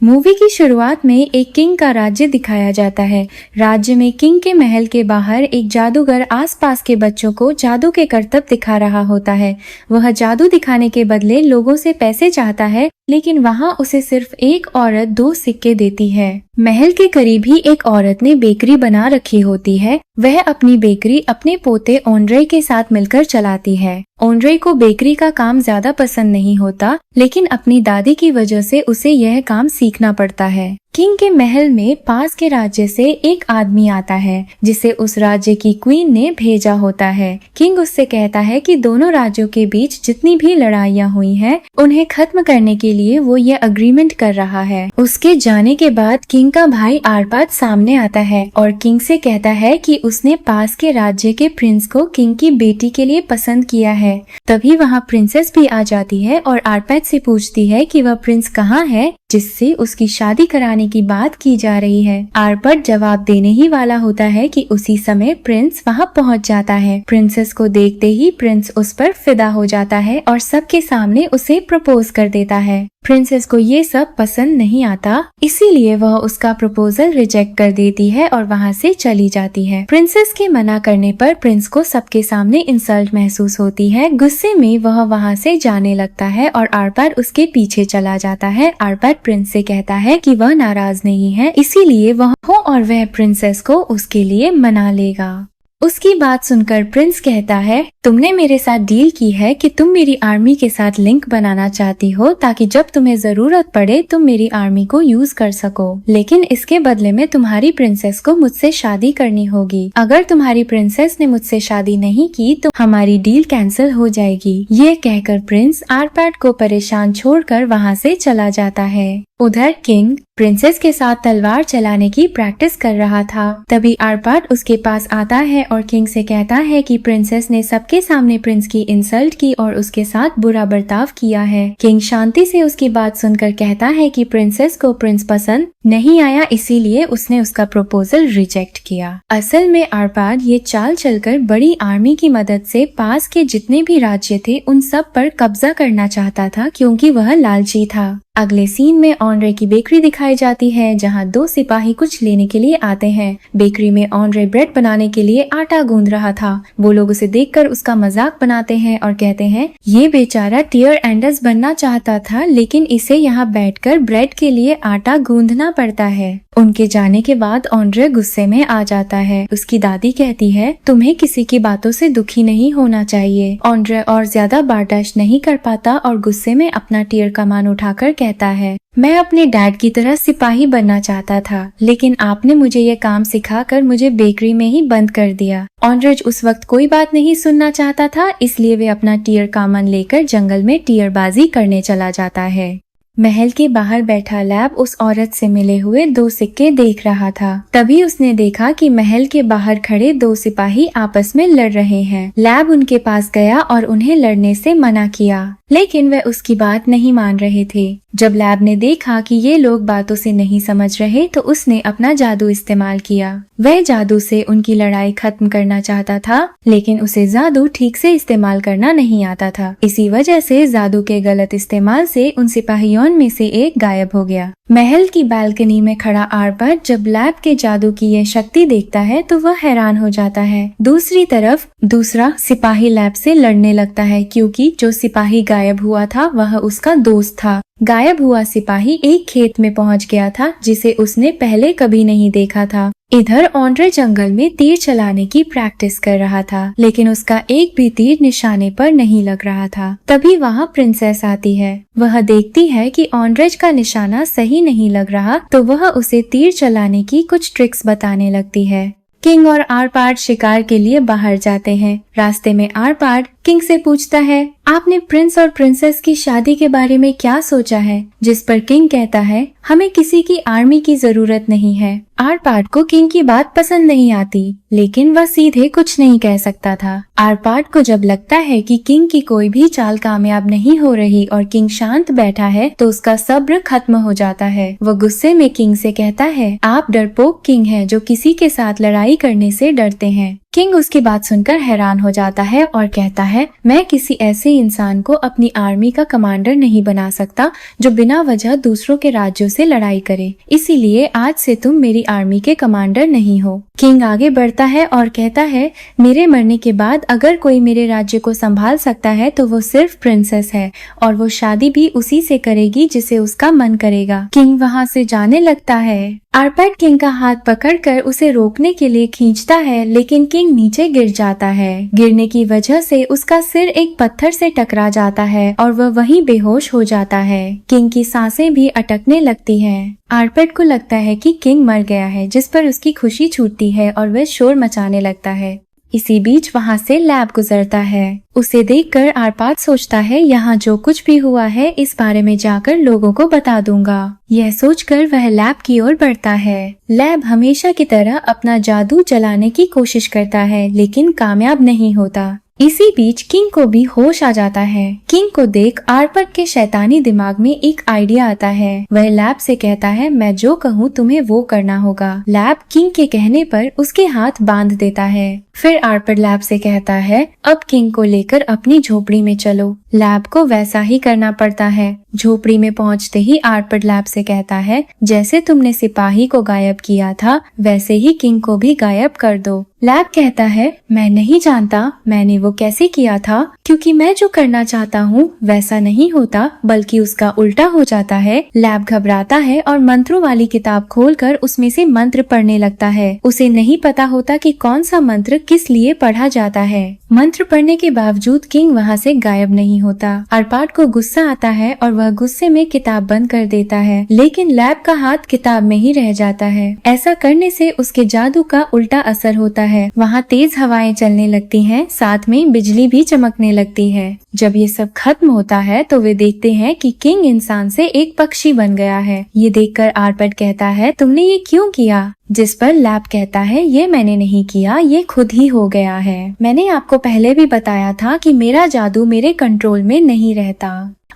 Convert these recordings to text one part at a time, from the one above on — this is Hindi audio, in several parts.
मूवी की शुरुआत में एक किंग का राज्य दिखाया जाता है। राज्य में किंग के महल के बाहर एक जादूगर आसपास के बच्चों को जादू के करतब दिखा रहा होता है। वह जादू दिखाने के बदले लोगों से पैसे चाहता है, लेकिन वहाँ उसे सिर्फ एक औरत 2 सिक्के देती है। महल के करीब ही एक औरत ने बेकरी बना रखी होती है। वह अपनी बेकरी अपने पोते ओंड्रे के साथ मिलकर चलाती है। ओंड्रे को बेकरी का काम ज्यादा पसंद नहीं होता, लेकिन अपनी दादी की वजह से उसे यह काम सीखना पड़ता है। किंग के महल में पास के राज्य से एक आदमी आता है, जिसे उस राज्य की क्वीन ने भेजा होता है। किंग उससे कहता है कि दोनों राज्यों के बीच जितनी भी लड़ाइयाँ हुई हैं, उन्हें खत्म करने के लिए वो ये अग्रीमेंट कर रहा है। उसके जाने के बाद किंग का भाई आरपाद सामने आता है और किंग से कहता है कि उसने पास के राज्य के प्रिंस को किंग की बेटी के लिए पसंद किया है। तभी वहाँ प्रिंसेस भी आ जाती है और आरपाद से पूछती है कि वह प्रिंस कहाँ है जिससे उसकी शादी कराने की बात की जा रही है। आरपाद जवाब देने ही वाला होता है कि उसी समय प्रिंस वहाँ पहुँच जाता है। प्रिंसेस को देखते ही प्रिंस उस पर फिदा हो जाता है और सबके सामने उसे प्रपोज कर देता है। प्रिंसेस को ये सब पसंद नहीं आता, इसीलिए वह उसका प्रपोजल रिजेक्ट कर देती है और वहाँ से चली जाती है। प्रिंसेस के मना करने पर प्रिंस को सबके सामने इंसल्ट महसूस होती है। गुस्से में वह वहाँ से जाने लगता है और आरपाद उसके पीछे चला जाता है। आरपाद प्रिंस से कहता है कि वह नाराज नहीं है, इसीलिए वह हो और वह प्रिंसेस को उसके लिए मना लेगा। उसकी बात सुनकर प्रिंस कहता है, तुमने मेरे साथ डील की है कि तुम मेरी आर्मी के साथ लिंक बनाना चाहती हो ताकि जब तुम्हें जरूरत पड़े तुम मेरी आर्मी को यूज कर सको, लेकिन इसके बदले में तुम्हारी प्रिंसेस को मुझसे शादी करनी होगी। अगर तुम्हारी प्रिंसेस ने मुझसे शादी नहीं की तो हमारी डील कैंसिल हो जाएगी। ये कहकर प्रिंस आरपाद को परेशान छोड़कर वहाँ से चला जाता है। उधर किंग प्रिंसेस के साथ तलवार चलाने की प्रैक्टिस कर रहा था। तभी आरपाद उसके पास आता है और किंग से कहता है कि प्रिंसेस ने सबके सामने प्रिंस की इंसल्ट की और उसके साथ बुरा बर्ताव किया है। किंग शांति से उसकी बात सुनकर कहता है कि प्रिंसेस को प्रिंस पसंद नहीं आया, इसीलिए उसने उसका प्रपोजल रिजेक्ट किया। असल में आरपाद ये चाल चलकर बड़ी आर्मी की मदद से पास के जितने भी राज्य थे उन सब पर कब्जा करना चाहता था, क्योंकि वह लालची था। अगले सीन में ओंड्रे की बेकरी दिखाई जाती है, जहां 2 सिपाही कुछ लेने के लिए आते हैं। बेकरी में ओंड्रे ब्रेड बनाने के लिए आटा गूंद रहा था। वो लोग उसे देखकर उसका मजाक बनाते हैं और कहते हैं, ये बेचारा टियर एंडर्स बनना चाहता था, लेकिन इसे यहाँ बैठकर ब्रेड के लिए आटा गूंदना पड़ता है। उनके जाने के बाद ओंड्रे गुस्से में आ जाता है। उसकी दादी कहती है, तुम्हें किसी की बातों से दुखी नहीं होना चाहिए। ओंड्रे और ज्यादा बर्दाश्त नहीं कर पाता और गुस्से में अपना टियर कमान उठाकर कहता है, मैं अपने डैड की तरह सिपाही बनना चाहता था, लेकिन आपने मुझे ये काम सिखाकर मुझे बेकरी में ही बंद कर दिया। ओंड्रे उस वक्त कोई बात नहीं सुनना चाहता था, इसलिए वे अपना टियर कमान लेकर जंगल में टियरबाजी करने चला जाता है। महल के बाहर बैठा लैब उस औरत से मिले हुए 2 सिक्के देख रहा था। तभी उसने देखा कि महल के बाहर खड़े 2 सिपाही आपस में लड़ रहे हैं। लैब उनके पास गया और उन्हें लड़ने से मना किया, लेकिन वे उसकी बात नहीं मान रहे थे। जब लैब ने देखा कि ये लोग बातों से नहीं समझ रहे तो उसने अपना जादू इस्तेमाल किया। वह जादू से उनकी लड़ाई खत्म करना चाहता था, लेकिन उसे जादू ठीक से इस्तेमाल करना नहीं आता था। इसी वजह से जादू के गलत इस्तेमाल से उन सिपाहियों में से एक गायब हो गया। महल की बालकनी में खड़ा आरपाद जब लैब के जादू की यह शक्ति देखता है तो वह हैरान हो जाता है। दूसरी तरफ दूसरा सिपाही लैब से लड़ने लगता है, क्योंकि जो सिपाही गायब हुआ था वह उसका दोस्त था। गायब हुआ सिपाही एक खेत में पहुंच गया था, जिसे उसने पहले कभी नहीं देखा था। इधर ओंड्रे जंगल में तीर चलाने की प्रैक्टिस कर रहा था, लेकिन उसका एक भी तीर निशाने पर नहीं लग रहा था। तभी वहाँ प्रिंसेस आती है। वह देखती है कि ओंड्रे का निशाना सही नहीं लग रहा, तो वह उसे तीर चलाने की कुछ ट्रिक्स बताने लगती है। किंग और आरपाद शिकार के लिए बाहर जाते हैं। रास्ते में आरपाद किंग से पूछता है, आपने प्रिंस और प्रिंसेस की शादी के बारे में क्या सोचा है? जिस पर किंग कहता है, हमें किसी की आर्मी की जरूरत नहीं है। आरपाद को किंग की बात पसंद नहीं आती, लेकिन वह सीधे कुछ नहीं कह सकता था। आरपाद को जब लगता है कि किंग की कोई भी चाल कामयाब नहीं हो रही और किंग शांत बैठा है तो उसका सब्र खत्म हो जाता है। वह गुस्से में किंग से कहता है, आप डरपोक किंग हैं जो किसी के साथ लड़ाई करने से डरते हैं। किंग उसकी बात सुनकर हैरान हो जाता है और कहता है, मैं किसी ऐसे इंसान को अपनी आर्मी का कमांडर नहीं बना सकता जो बिना वजह दूसरों के राज्यों से लड़ाई करे, इसीलिए आज से तुम मेरी आर्मी के कमांडर नहीं हो। किंग आगे बढ़ता है और कहता है, मेरे मरने के बाद अगर कोई मेरे राज्य को संभाल सकता है तो वो सिर्फ प्रिंसेस है, और वो शादी भी उसी से करेगी जिसे उसका मन करेगा। किंग वहाँ से जाने लगता है। आर्पैड किंग का हाथ पकड़कर उसे रोकने के लिए खींचता है, लेकिन किंग नीचे गिर जाता है। गिरने की वजह से उसका सिर एक पत्थर से टकरा जाता है और वह वहीं बेहोश हो जाता है। किंग की सांसें भी अटकने लगती हैं। आर्पैड को लगता है कि किंग मर गया है, जिस पर उसकी खुशी छूटती है और वह शोर मचाने लगता है। इसी बीच वहाँ से लैब गुजरता है। उसे देखकर आर्पाद सोचता है, यहाँ जो कुछ भी हुआ है इस बारे में जाकर लोगों को बता दूंगा। यह सोचकर वह लैब की ओर बढ़ता है। लैब हमेशा की तरह अपना जादू चलाने की कोशिश करता है, लेकिन कामयाब नहीं होता। इसी बीच किंग को भी होश आ जाता है। किंग को देख आर्पैड के शैतानी दिमाग में एक आइडिया आता है। वह लैब से कहता है, मैं जो कहूँ तुम्हें वो करना होगा। लैब किंग के कहने पर उसके हाथ बांध देता है। फिर आर्पैड लैब से कहता है, अब किंग को लेकर अपनी झोपड़ी में चलो। लैब को वैसा ही करना पड़ता है। झोपड़ी में पहुंचते ही आर्पैड लैब से कहता है, जैसे तुमने सिपाही को गायब किया था वैसे ही किंग को भी गायब कर दो। लैब कहता है, मैं नहीं जानता मैंने वो कैसे किया था, क्योंकि मैं जो करना चाहता हूँ वैसा नहीं होता बल्कि उसका उल्टा हो जाता है। लैब घबराता है और मंत्रों वाली किताब खोलकर उसमें से मंत्र पढ़ने लगता है। उसे नहीं पता होता कि कौन सा मंत्र किस लिए पढ़ा जाता है। मंत्र पढ़ने के बावजूद किंग वहाँ से गायब नहीं होता। आर्पैड को गुस्सा आता है और वह गुस्से में किताब बंद कर देता है, लेकिन लैब का हाथ किताब में ही रह जाता है। ऐसा करने से उसके जादू का उल्टा असर होता है। वहाँ तेज हवाएं चलने लगती हैं, साथ में बिजली भी चमकने लगती है। जब ये सब खत्म होता है तो वे देखते हैं कि किंग इंसान से एक पक्षी बन गया है। ये देखकर आर्पैड कहता है, तुमने ये क्यों किया? जिस पर लैब कहता है, ये मैंने नहीं किया, ये खुद ही हो गया है। मैंने आपको पहले भी बताया था कि मेरा जादू मेरे कंट्रोल में नहीं रहता।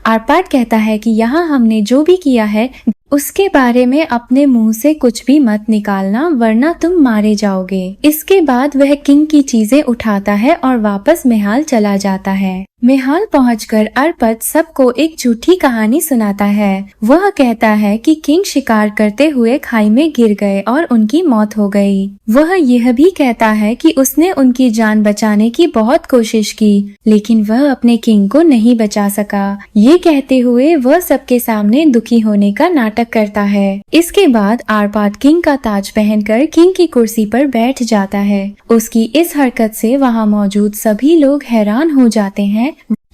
आर्पैड कहता है कि यहाँ हमने जो भी किया है उसके बारे में अपने मुंह से कुछ भी मत निकालना, वरना तुम मारे जाओगे। इसके बाद वह किंग की चीजें उठाता है और वापस मेहाल चला जाता है। मेहाल पहुंचकर अर्पद सबको एक झूठी कहानी सुनाता है। वह कहता है कि किंग शिकार करते हुए खाई में गिर गए और उनकी मौत हो गई। वह यह भी कहता है कि उसने उनकी जान बचाने की बहुत कोशिश की, लेकिन वह अपने किंग को नहीं बचा सका। ये कहते हुए वह सबके सामने दुखी होने का नाटक करता है। इसके बाद आर्पाद किंग का ताज पहनकर किंग की कुर्सी पर बैठ जाता है। उसकी इस हरकत से वहाँ मौजूद सभी लोग हैरान हो जाते हैं,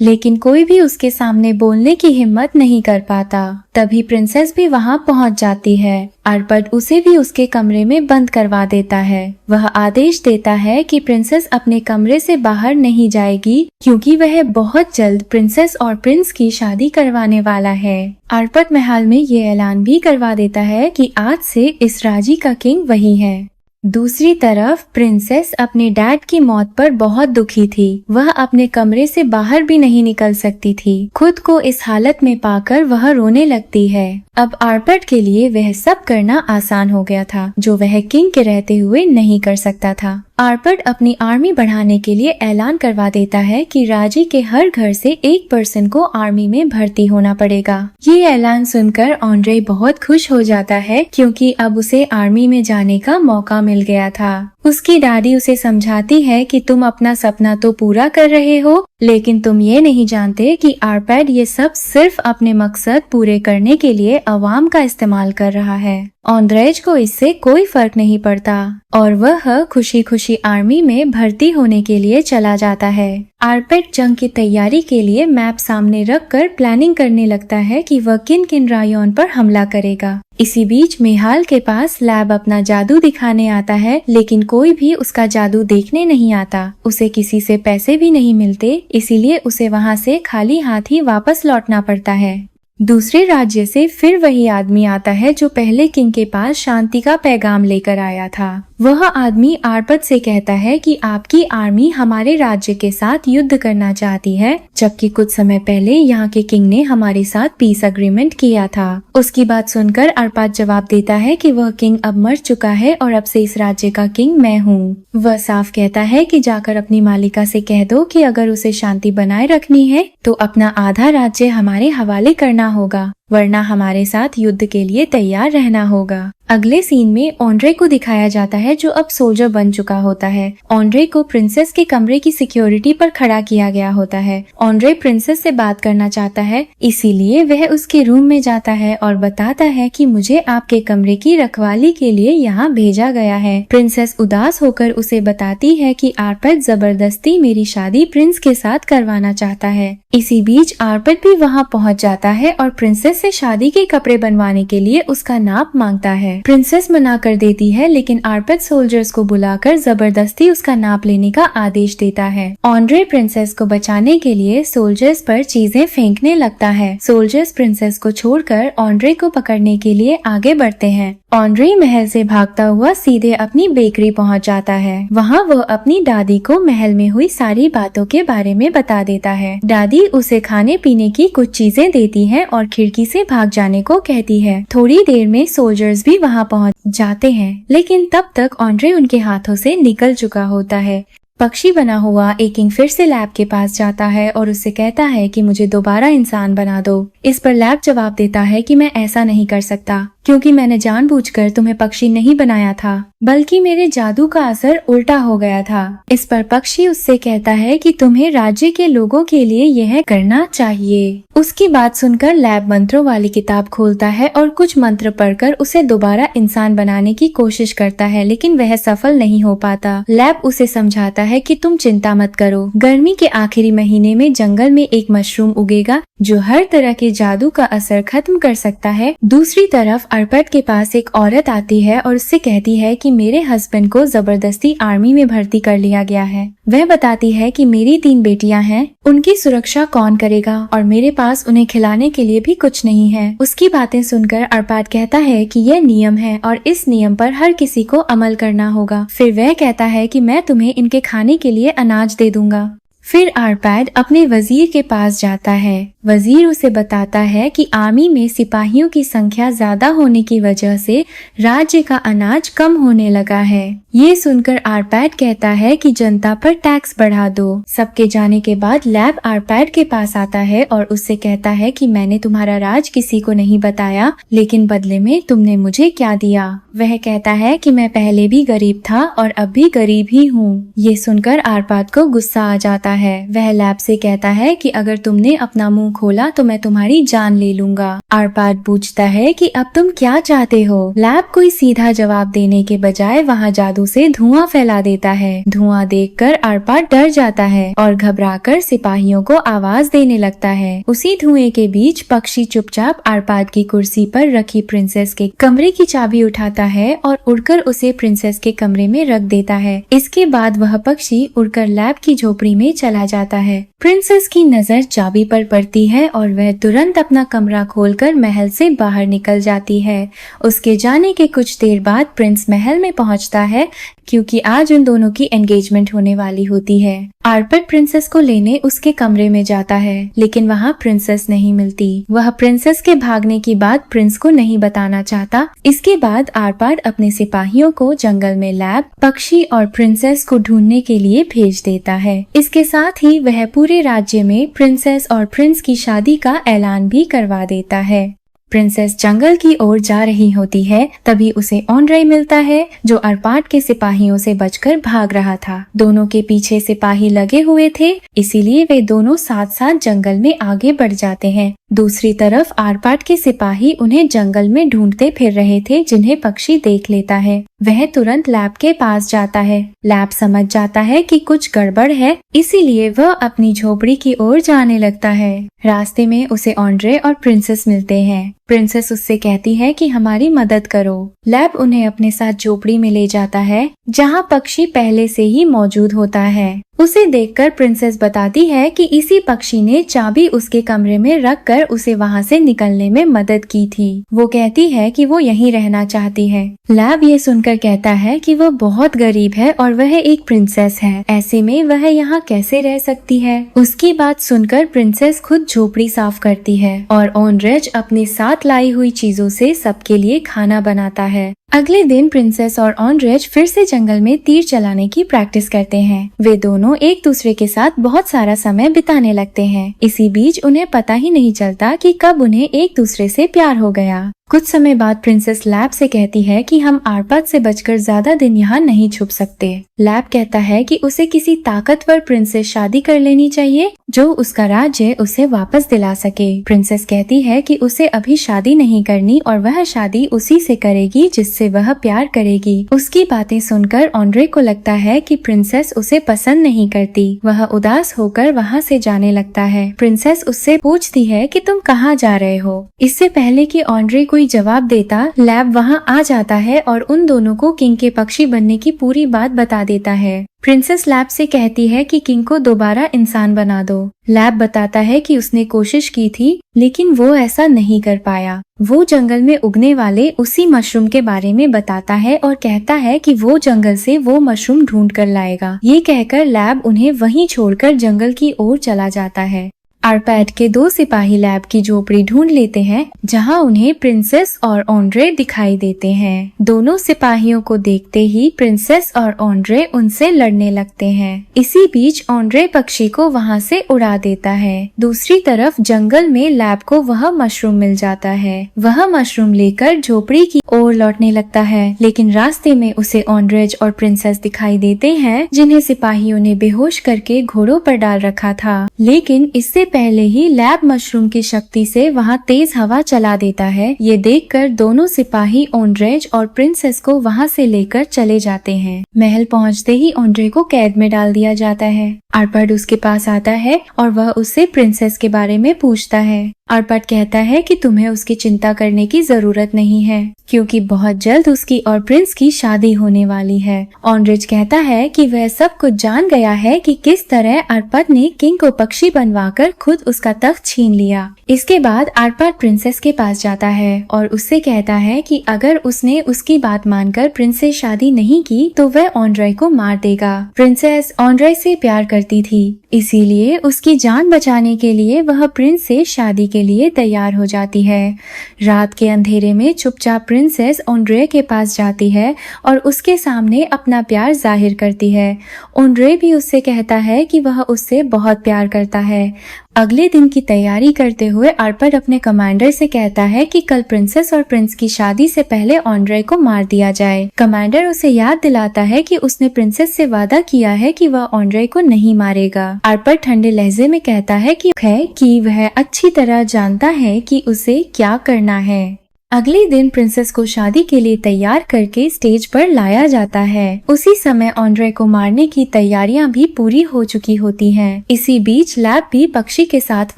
लेकिन कोई भी उसके सामने बोलने की हिम्मत नहीं कर पाता। तभी प्रिंसेस भी वहां पहुंच जाती है। आर्पद उसे भी उसके कमरे में बंद करवा देता है। वह आदेश देता है कि प्रिंसेस अपने कमरे से बाहर नहीं जाएगी, क्योंकि वह बहुत जल्द प्रिंसेस और प्रिंस की शादी करवाने वाला है। आर्पद महल में ये ऐलान भी करवा देता है कि आज से इस राज्य का किंग वही है। दूसरी तरफ प्रिंसेस अपने डैड की मौत पर बहुत दुखी थी। वह अपने कमरे से बाहर भी नहीं निकल सकती थी। खुद को इस हालत में पाकर वह रोने लगती है। अब आर्पैड के लिए वह सब करना आसान हो गया था, जो वह किंग के रहते हुए नहीं कर सकता था। आर्पैड अपनी आर्मी बढ़ाने के लिए ऐलान करवा देता है कि राज्य के हर घर से एक पर्सन को आर्मी में भर्ती होना पड़ेगा। ये ऐलान सुनकर ऑन्ड्रे बहुत खुश हो जाता है, क्योंकि अब उसे आर्मी में जाने का मौका मिल गया था। उसकी दादी उसे समझाती है कि तुम अपना सपना तो पूरा कर रहे हो, लेकिन तुम ये नहीं जानते कि आर्पैड ये सब सिर्फ अपने मकसद पूरे करने के लिए अवाम का इस्तेमाल कर रहा है। ऑन्ड्रेज को इससे कोई फर्क नहीं पड़ता और वह खुशी खुशी आर्मी में भर्ती होने के लिए चला जाता है। आर्पैड जंग की तैयारी के लिए मैप सामने रखकर प्लानिंग करने लगता है कि वह किन किन रायोन पर हमला करेगा। इसी बीच मेहाल के पास लैब अपना जादू दिखाने आता है, लेकिन कोई भी उसका जादू देखने नहीं आता। उसे किसी से पैसे भी नहीं मिलते, इसीलिए उसे वहाँ से खाली हाथ ही वापस लौटना पड़ता है। दूसरे राज्य से फिर वही आदमी आता है जो पहले किंग के पास शांति का पैगाम लेकर आया था। वह आदमी आर्पद से कहता है कि आपकी आर्मी हमारे राज्य के साथ युद्ध करना चाहती है, जबकि कुछ समय पहले यहाँ के किंग ने हमारे साथ पीस एग्रीमेंट किया था। उसकी बात सुनकर आर्पद जवाब देता है कि वह किंग अब मर चुका है और अब से इस राज्य का किंग मैं हूँ। वह साफ कहता है कि जाकर अपनी मालिका से कह दो कि अगर उसे शांति बनाए रखनी है तो अपना आधा राज्य हमारे हवाले करना होगा, वरना हमारे साथ युद्ध के लिए तैयार रहना होगा। अगले सीन में ऑन्ड्रे को दिखाया जाता है जो अब सोल्जर बन चुका होता है। ऑन्ड्रे को प्रिंसेस के कमरे की सिक्योरिटी पर खड़ा किया गया होता है। ऑन्ड्रे प्रिंसेस से बात करना चाहता है, इसीलिए वह उसके रूम में जाता है और बताता है कि मुझे आपके कमरे की रखवाली के लिए यहाँ भेजा गया है। प्रिंसेस उदास होकर उसे बताती है कि आर्पद जबरदस्ती मेरी शादी प्रिंस के साथ करवाना चाहता है। इसी बीच आर्पद भी वहाँ पहुँच जाता है और प्रिंसेस से शादी के कपड़े बनवाने के लिए उसका नाप मांगता है। प्रिंसेस मना कर देती है, लेकिन आर्पद सोल्जर्स को बुलाकर जबरदस्ती उसका नाप लेने का आदेश देता है। ऑन्ड्रे प्रिंसेस को बचाने के लिए सोल्जर्स पर चीजें फेंकने लगता है। सोल्जर्स प्रिंसेस को छोड़कर ऑन्ड्रे को पकड़ने के लिए आगे बढ़ते हैं। ऑन्ड्रे महल से भागता हुआ सीधे अपनी बेकरी पहुंच जाता है। वहां वह अपनी दादी को महल में हुई सारी बातों के बारे में बता देता है। दादी उसे खाने पीने की कुछ चीजें देती है और खिड़की से भाग जाने को कहती है। थोड़ी देर में सोल्जर्स भी वहां पहुंच जाते हैं, लेकिन तब तक ऑन्ड्रे उनके हाथों से निकल चुका होता है। पक्षी बना हुआ एक किंग फिर से लैब के पास जाता है और उससे कहता है कि मुझे दोबारा इंसान बना दो। इस पर लैब जवाब देता है कि मैं ऐसा नहीं कर सकता, क्योंकि मैंने जानबूझकर तुम्हें पक्षी नहीं बनाया था, बल्कि मेरे जादू का असर उल्टा हो गया था। इस पर पक्षी उससे कहता है कि तुम्हें राज्य के लोगों के लिए यह करना चाहिए। उसकी बात सुनकर लैब मंत्रों वाली किताब खोलता है और कुछ मंत्र पढ़कर उसे दोबारा इंसान बनाने की कोशिश करता है, लेकिन वह सफल नहीं हो पाता। लैब उसे समझाता है कि तुम चिंता मत करो, गर्मी के आखिरी महीने में जंगल में एक मशरूम उगेगा जो हर तरह के जादू का असर खत्म कर सकता है। दूसरी तरफ आर्पद के पास एक औरत आती है और उससे कहती है कि मेरे हस्बैंड को जबरदस्ती आर्मी में भर्ती कर लिया गया है। वह बताती है कि मेरी 3 बेटियां हैं, उनकी सुरक्षा कौन करेगा और मेरे पास उन्हें खिलाने के लिए भी कुछ नहीं है। उसकी बातें सुनकर आर्पद कहता है कि यह नियम है और इस नियम पर हर किसी को अमल करना होगा। फिर वह कहता है कि मैं तुम्हें इनके खाने के लिए अनाज दे दूंगा। फिर आर्पद अपने वजीर के पास जाता है। वजीर उसे बताता है कि आर्मी में सिपाहियों की संख्या ज्यादा होने की वजह से राज्य का अनाज कम होने लगा है। ये सुनकर आर्पद कहता है कि जनता पर टैक्स बढ़ा दो। सबके जाने के बाद लैब आर्पद के पास आता है और उससे कहता है कि मैंने तुम्हारा राज किसी को नहीं बताया, लेकिन बदले में तुमने मुझे क्या दिया। वह कहता है कि मैं पहले भी गरीब था और अब भी गरीब ही हूँ। ये सुनकर आर्पद को गुस्सा आ जाता है। वह लैब से कहता है कि अगर तुमने अपना मुंह खोला तो मैं तुम्हारी जान ले लूंगा। आर्पद पूछता है कि अब तुम क्या चाहते हो। लैब कोई सीधा जवाब देने के बजाय वहाँ जादू से धुआं फैला देता है। धुआं देखकर आर्पद डर जाता है और घबराकर सिपाहियों को आवाज देने लगता है। उसी धुएं के बीच पक्षी चुपचाप आर्पद की कुर्सी पर रखी प्रिंसेस के कमरे की चाबी उठाता है और उड़कर उसे प्रिंसेस के कमरे में रख देता है। इसके बाद वह पक्षी उड़कर लैब की झोपड़ी में चला जाता है। प्रिंसेस की नजर चाबी पर पड़ती है और वह तुरंत अपना कमरा खोलकर महल से बाहर निकल जाती है। उसके जाने के कुछ देर बाद प्रिंस महल में पहुंचता है, क्योंकि आज उन दोनों की एंगेजमेंट होने वाली होती है। आर्पद प्रिंसेस को लेने उसके कमरे में जाता है, लेकिन वहाँ प्रिंसेस नहीं मिलती। वह प्रिंसेस के भागने की बात प्रिंस को नहीं बताना चाहता। इसके बाद आर्पद अपने सिपाहियों को जंगल में लैब, पक्षी और प्रिंसेस को ढूंढने के लिए भेज देता है। इसके साथ ही वह पूरे राज्य में प्रिंसेस और प्रिंस की शादी का ऐलान भी करवा देता है। प्रिंसेस जंगल की ओर जा रही होती है, तभी उसे ऑन्ड्रे मिलता है जो आर्पद के सिपाहियों से बचकर भाग रहा था। दोनों के पीछे सिपाही लगे हुए थे, इसीलिए वे दोनों साथ साथ जंगल में आगे बढ़ जाते हैं। दूसरी तरफ आर्पद के सिपाही उन्हें जंगल में ढूंढते फिर रहे थे, जिन्हें पक्षी देख लेता है। वह तुरंत लैब के पास जाता है। लैब समझ जाता है कि कुछ गड़बड़ है, इसीलिए वह अपनी झोपड़ी की ओर जाने लगता है। रास्ते में उसे ऑन्ड्रे और प्रिंसेस मिलते हैं। प्रिंसेस उससे कहती है कि हमारी मदद करो। लैब उन्हें अपने साथ झोपड़ी में ले जाता है, जहाँ पक्षी पहले से ही मौजूद होता है। उसे देखकर प्रिंसेस बताती है कि इसी पक्षी ने चाबी उसके कमरे में रखकर उसे वहाँ से निकलने में मदद की थी। वो कहती है कि वो यहीं रहना चाहती है। लैब ये सुनकर कहता है कि वह बहुत गरीब है और वह एक प्रिंसेस है, ऐसे में वह यहाँ कैसे रह सकती है। उसकी बात सुनकर प्रिंसेस खुद झोपड़ी साफ करती है और ऑनरेज अपने साथ लाई हुई चीजों से सबके लिए खाना बनाता है। अगले दिन प्रिंसेस और ऑनरेज फिर से जंगल में तीर चलाने की प्रैक्टिस करते हैं। वे दोनों एक दूसरे के साथ बहुत सारा समय बिताने लगते हैं। इसी बीच उन्हें पता ही नहीं चलता कि कब उन्हें एक दूसरे से प्यार हो गया। कुछ समय बाद प्रिंसेस लैब से कहती है कि हम आरपात से बचकर ज्यादा दिन यहाँ नहीं छुप सकते। लैब कहता है कि उसे किसी ताकतवर प्रिंस से शादी कर लेनी चाहिए जो उसका राज्य उसे वापस दिला सके। प्रिंसेस कहती है कि उसे अभी शादी नहीं करनी और वह शादी उसी से करेगी जिससे वह प्यार करेगी। उसकी बातें सुनकर ऑन्ड्रे को लगता है कि प्रिंसेस उसे पसंद नहीं करती। वह उदास होकर वहाँ से जाने लगता है। प्रिंसेस उससे पूछती है कि तुम कहाँ जा रहे हो। इससे पहले कि ऑन्ड्रे कोई जवाब देता, लैब वहाँ आ जाता है और उन दोनों को किंग के पक्षी बनने की पूरी बात बता देता है। प्रिंसेस लैब से कहती है कि किंग को दोबारा इंसान बना दो। लैब बताता है कि उसने कोशिश की थी लेकिन वो ऐसा नहीं कर पाया। वो जंगल में उगने वाले उसी मशरूम के बारे में बताता है और कहता है कि वो जंगल से वो मशरूम ढूंढ कर लाएगा। ये कहकर लैब उन्हें वहीं छोड़कर जंगल की ओर चला जाता है। आरपैट के दो सिपाही लैब की झोपड़ी ढूंढ लेते हैं जहां उन्हें प्रिंसेस और ऑन्ड्रे दिखाई देते हैं। दोनों सिपाहियों को देखते ही प्रिंसेस और ऑन्ड्रे उनसे लड़ने लगते हैं। इसी बीच ऑन्ड्रे पक्षी को वहां से उड़ा देता है। दूसरी तरफ जंगल में लैब को वह मशरूम मिल जाता है। वह मशरूम लेकर झोपड़ी की ओर लौटने लगता है लेकिन रास्ते में उसे ऑन्ड्रेज और प्रिंसेस दिखाई देते हैं जिन्हें सिपाहियों ने बेहोश करके घोड़ों पर डाल रखा था। लेकिन इससे पहले ही लैब मशरूम की शक्ति से वहां तेज हवा चला देता है। ये देखकर दोनों सिपाही ऑन्ड्रेज और प्रिंसेस को वहां से लेकर चले जाते हैं। महल पहुंचते ही ऑन्ड्रे को कैद में डाल दिया जाता है। आरपट उसके पास आता है और वह उससे प्रिंसेस के बारे में पूछता है। आरपट कहता है कि तुम्हें उसकी चिंता करने की जरूरत नहीं है क्योंकि बहुत जल्द उसकी और प्रिंस की शादी होने वाली है। ऑन्ड्रेज कहता है कि वह सब कुछ जान गया है कि किस तरह आरपट ने किंग को पक्षी बनवाकर खुद उसका तख्त छीन लिया। इसके बाद आरपट प्रिंसेस के पास जाता है और उससे कहता है कि अगर उसने उसकी बात मानकर प्रिंस से शादी नहीं की तो वह ऑन्ड्रे को मार देगा। प्रिंसेस ऑन्ड्रे से प्यार करती थी, इसीलिए उसकी जान बचाने के लिए वह प्रिंस से शादी के लिए तैयार हो जाती है। रात के अंधेरे में चुपचाप प्रिंसेस ऑन्ड्रे के पास जाती है और उसके सामने अपना प्यार जाहिर करती है। ऑन्ड्रे भी उससे कहता है कि वह उससे बहुत प्यार करता है। अगले दिन की तैयारी करते हुए आरपट अपने कमांडर से कहता है कि कल प्रिंसेस और प्रिंस की शादी से पहले ऑन्ड्रे को मार दिया जाए। कमांडर उसे याद दिलाता है कि उसने प्रिंसेस से वादा किया है कि वह ऑन्ड्रे को नहीं मारेगा। आरपट ठंडे लहजे में कहता है कि वह अच्छी तरह जानता है कि उसे क्या करना है। अगले दिन प्रिंसेस को शादी के लिए तैयार करके स्टेज पर लाया जाता है। उसी समय ऑन्ड्रे को मारने की तैयारियां भी पूरी हो चुकी होती हैं। इसी बीच लैब भी पक्षी के साथ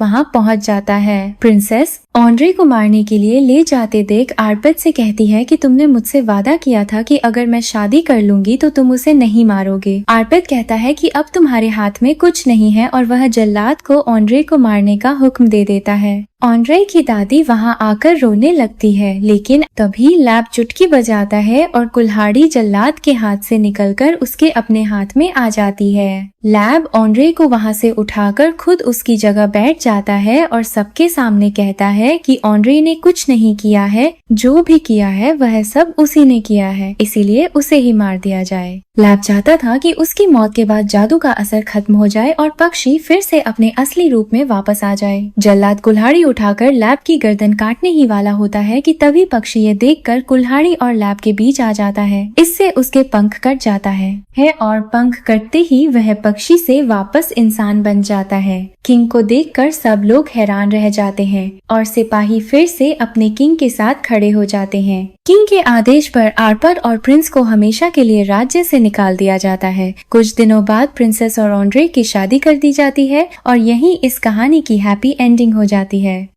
वहां पहुंच जाता है। प्रिंसेस ऑन्ड्रे को मारने के लिए ले जाते देख आरपट से कहती है कि तुमने मुझसे वादा किया था कि अगर मैं शादी कर लूंगी तो तुम उसे नहीं मारोगे। आरपट कहता है कि अब तुम्हारे हाथ में कुछ नहीं है और वह जल्लाद को ऑन्ड्रे को मारने का हुक्म दे देता है। ऑन्ड्रे की दादी वहां आकर रोने लगती है लेकिन तभी लैब चुटकी बजाता है और कुल्हाड़ी जल्लाद के हाथ से निकलकर उसके अपने हाथ में आ जाती है। लैब ऑन्ड्रे को वहां से उठाकर खुद उसकी जगह बैठ जाता है और सबके सामने कहता है कि ऑन्ड्रे ने कुछ नहीं किया है, जो भी किया है वह सब उसी ने किया है, इसीलिए उसे ही मार दिया जाए। लैब चाहता था कि उसकी मौत के बाद जादू का असर खत्म हो जाए और पक्षी फिर से अपने असली रूप में वापस आ जाए। जल्लाद कुल्हाड़ी उठाकर लैब की गर्दन काटने ही वाला होता है कि तभी पक्षी ये देखकर कुल्हाड़ी और लैब के बीच आ जाता है। इससे उसके पंख कट जाता है और पंख कटते ही वह पक्षी से वापस इंसान बन जाता है। किंग को देखकर सब लोग हैरान रह जाते हैं और सिपाही फिर से अपने किंग के साथ खड़े हो जाते हैं। किंग के आदेश पर आरपट और प्रिंस को हमेशा के लिए राज्य से निकाल दिया जाता है। कुछ दिनों बाद प्रिंसेस और ऑन्ड्रे की शादी कर दी जाती है और यहीं इस कहानी की हैप्पी एंडिंग हो जाती है।